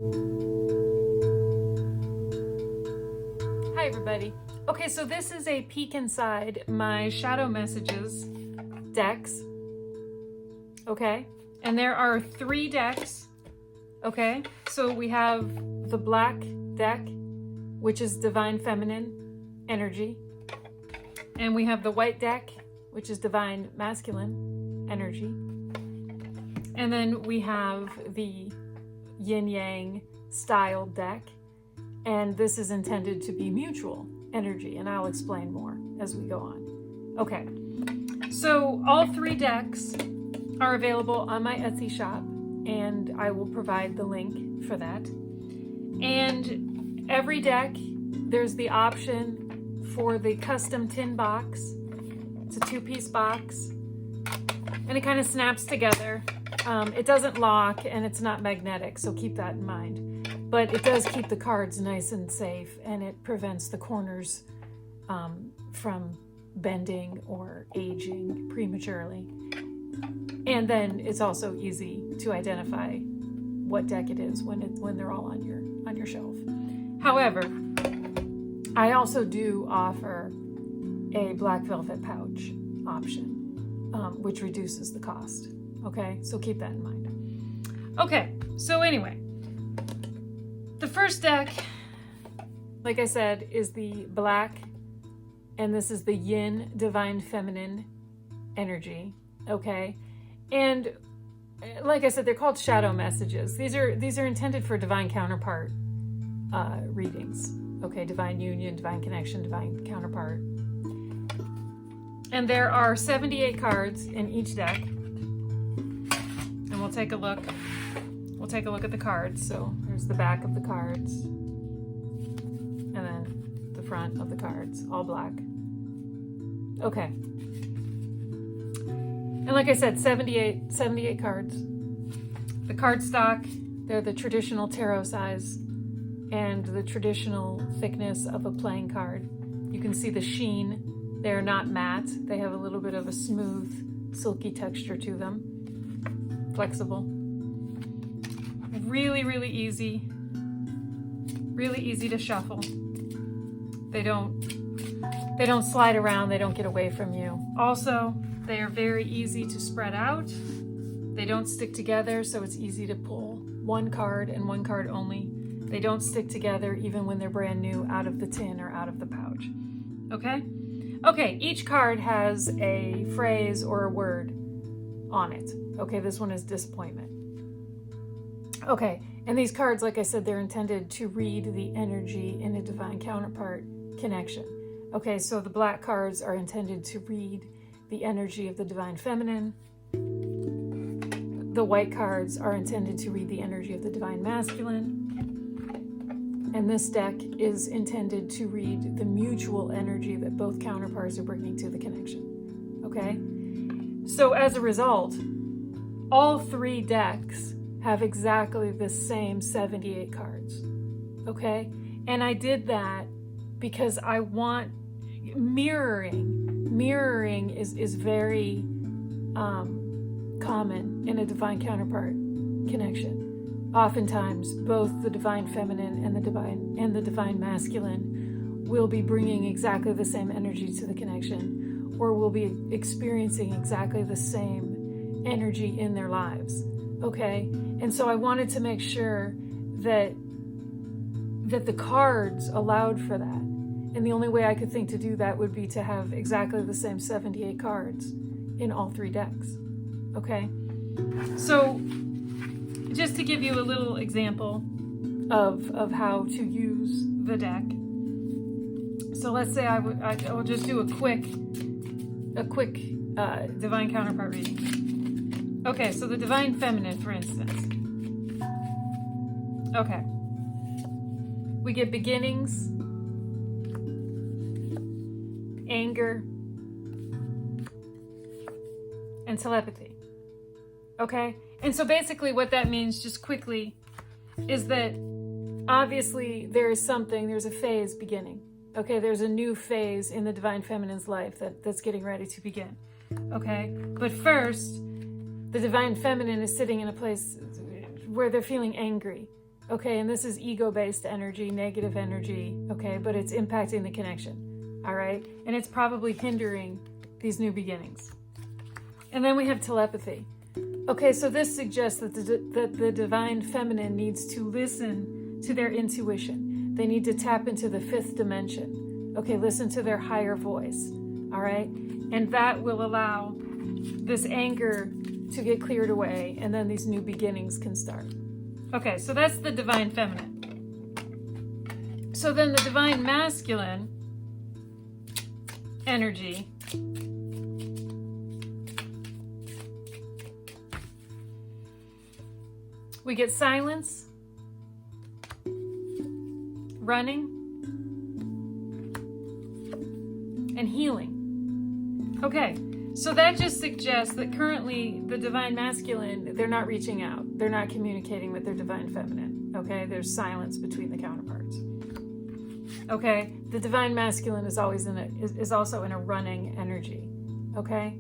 Hi everybody. Okay, so this is a peek inside my Shadow Messages decks. Okay, and there are 3 decks. Okay, so we have the black deck, which is Divine Feminine Energy. And we have the white deck, which is Divine Masculine Energy. And then we have the Yin Yang style deck. And this is intended to be mutual energy, and I'll explain more as we go on. Okay, so all 3 decks are available on my Etsy shop, and I will provide the link for that. And every deck, there's the option for the custom tin box. It's a 2-piece box, and it kind of snaps together. It doesn't lock, and it's not magnetic, so keep that in mind. But it does keep the cards nice and safe, and it prevents the corners from bending or aging prematurely. And then it's also easy to identify what deck it is when they're all on your shelf. However, I also do offer a black velvet pouch option, which reduces the cost. Okay, so keep that in mind. Okay, so anyway. The first deck, like I said, is the black, and this is the Yin Divine Feminine Energy, okay? And like I said, they're called Shadow Messages. These are intended for Divine Counterpart readings, okay? Divine Union, Divine Connection, Divine Counterpart. And there are 78 cards in each deck, and we'll take a look. We'll take a look at the cards. So there's the back of the cards, and then the front of the cards, all black. Okay. And like I said, 78 cards. The card stock, they're the traditional tarot size and the traditional thickness of a playing card. You can see the sheen. They're not matte. They have a little bit of a smooth, silky texture to them. Flexible. Really, really easy to shuffle. They don't slide around, they don't get away from you. Also, they are very easy to spread out. They don't stick together, so it's easy to pull one card and one card only. They don't stick together even when they're brand new out of the tin or out of the pouch. Okay? Okay, each card has a phrase or a word on it. Okay, this one is disappointment. Okay, and these cards, like I said, they're intended to read the energy in a divine counterpart connection. Okay, so the black cards are intended to read the energy of the divine feminine. The white cards are intended to read the energy of the divine masculine. And this deck is intended to read the mutual energy that both counterparts are bringing to the connection. Okay, so as a result, all 3 decks have exactly the same 78 cards, okay? And I did that because I want mirroring. Mirroring is very common in a divine counterpart connection. Oftentimes, both the divine feminine and the divine masculine will be bringing exactly the same energy to the connection, or will be experiencing exactly the same energy in their lives. Okay, and so I wanted to make sure that the cards allowed for that. And the only way I could think to do that would be to have exactly the same 78 cards in all 3 decks. Okay, so just to give you a little example of how to use the deck. So let's say I will just do a quick divine counterpart reading. Okay, so the divine feminine, for instance. Okay. We get beginnings, anger, and telepathy. Okay? And so basically what that means, just quickly, is that obviously there's a phase beginning. Okay, there's a new phase in the divine feminine's life that's getting ready to begin. Okay? But first, the divine feminine is sitting in a place where they're feeling angry. Okay, and this is ego-based energy, negative energy, okay, but it's impacting the connection, all right? And it's probably hindering these new beginnings. And then we have telepathy. Okay, so this suggests that the divine feminine needs to listen to their intuition. They need to tap into the fifth dimension. Okay, listen to their higher voice, all right? And that will allow this anger to get cleared away, and then these new beginnings can start. Okay, so that's the divine feminine. So then the divine masculine energy we get silence, running, and healing. Okay, so that just suggests that currently the divine masculine, they're not reaching out. They're not communicating with their divine feminine. Okay, there's silence between the counterparts. Okay, the divine masculine is also in a running energy. Okay,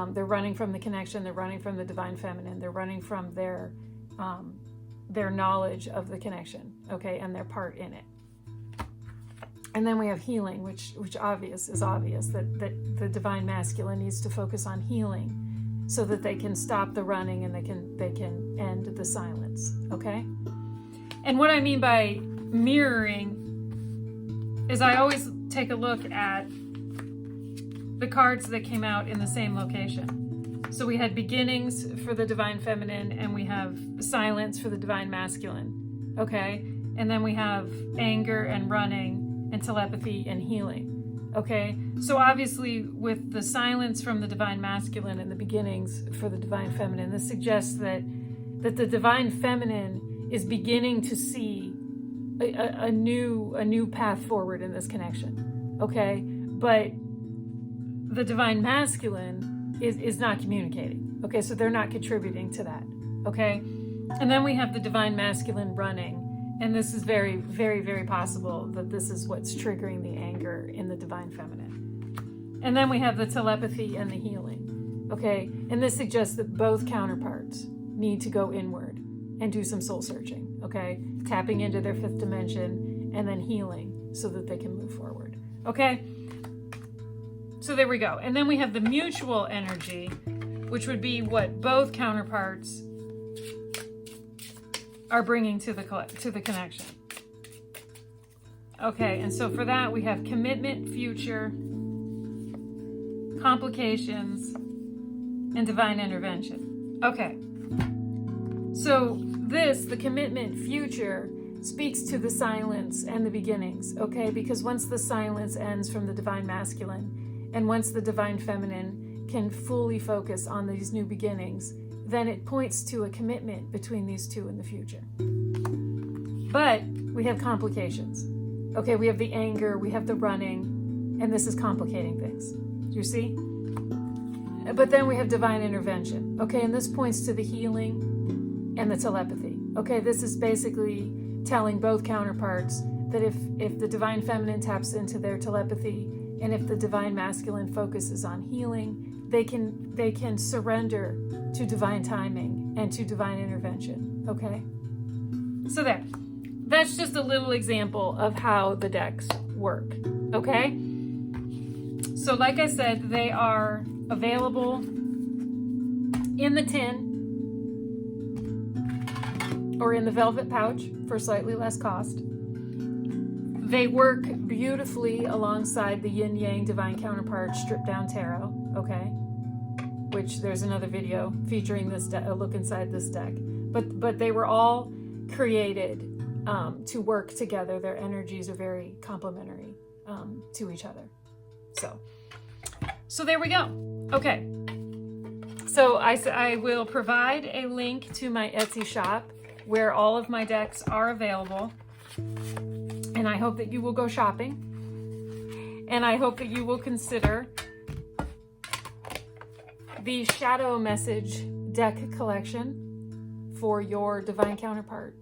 they're running from the connection. They're running from the divine feminine. They're running from their knowledge of the connection. Okay, and their part in it. And then we have healing, which is obvious that the divine masculine needs to focus on healing so that they can stop the running and they can end the silence. Okay? And what I mean by mirroring is I always take a look at the cards that came out in the same location. So we had beginnings for the divine feminine and we have silence for the divine masculine. Okay? And then we have anger and running and telepathy and healing. Okay, so obviously with the silence from the divine masculine and the beginnings for the divine feminine, this suggests that the divine feminine is beginning to see a new path forward in this connection. Okay, but the divine masculine is not communicating. Okay, so they're not contributing to that. Okay, and then we have the divine masculine running. And this is very, very, very possible that this is what's triggering the anger in the divine feminine. And then we have the telepathy and the healing. Okay, and this suggests that both counterparts need to go inward and do some soul searching. Okay, tapping into their fifth dimension and then healing so that they can move forward. Okay, so there we go. And then we have the mutual energy, which would be what both counterparts are bringing to the connection. Okay, and so for that we have commitment, future, complications, and divine intervention. Okay, so the commitment, future, speaks to the silence and the beginnings. Okay, because once the silence ends from the divine masculine, and once the divine feminine can fully focus on these new beginnings, then it points to a commitment between these two in the future. But we have complications. Okay, we have the anger, we have the running, and this is complicating things. Do you see? But then we have divine intervention. Okay, and this points to the healing and the telepathy. Okay, this is basically telling both counterparts that if the divine feminine taps into their telepathy and if the divine masculine focuses on healing, they can surrender to divine timing and to divine intervention. Okay, so that's just a little example of how the decks work. Okay, so like I said, they are available in the tin or in the velvet pouch for slightly less cost. They work beautifully alongside the Yin Yang Divine Counterpart Stripped Down Tarot. Okay, which there's another video featuring this a look inside this deck. But they were all created to work together. Their energies are very complementary to each other. So there we go. Okay. So I will provide a link to my Etsy shop where all of my decks are available. And I hope that you will go shopping. And I hope that you will consider the Shadow Message deck collection for your Divine Counterpart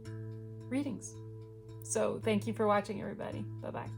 readings. So thank you for watching, everybody. Bye-bye.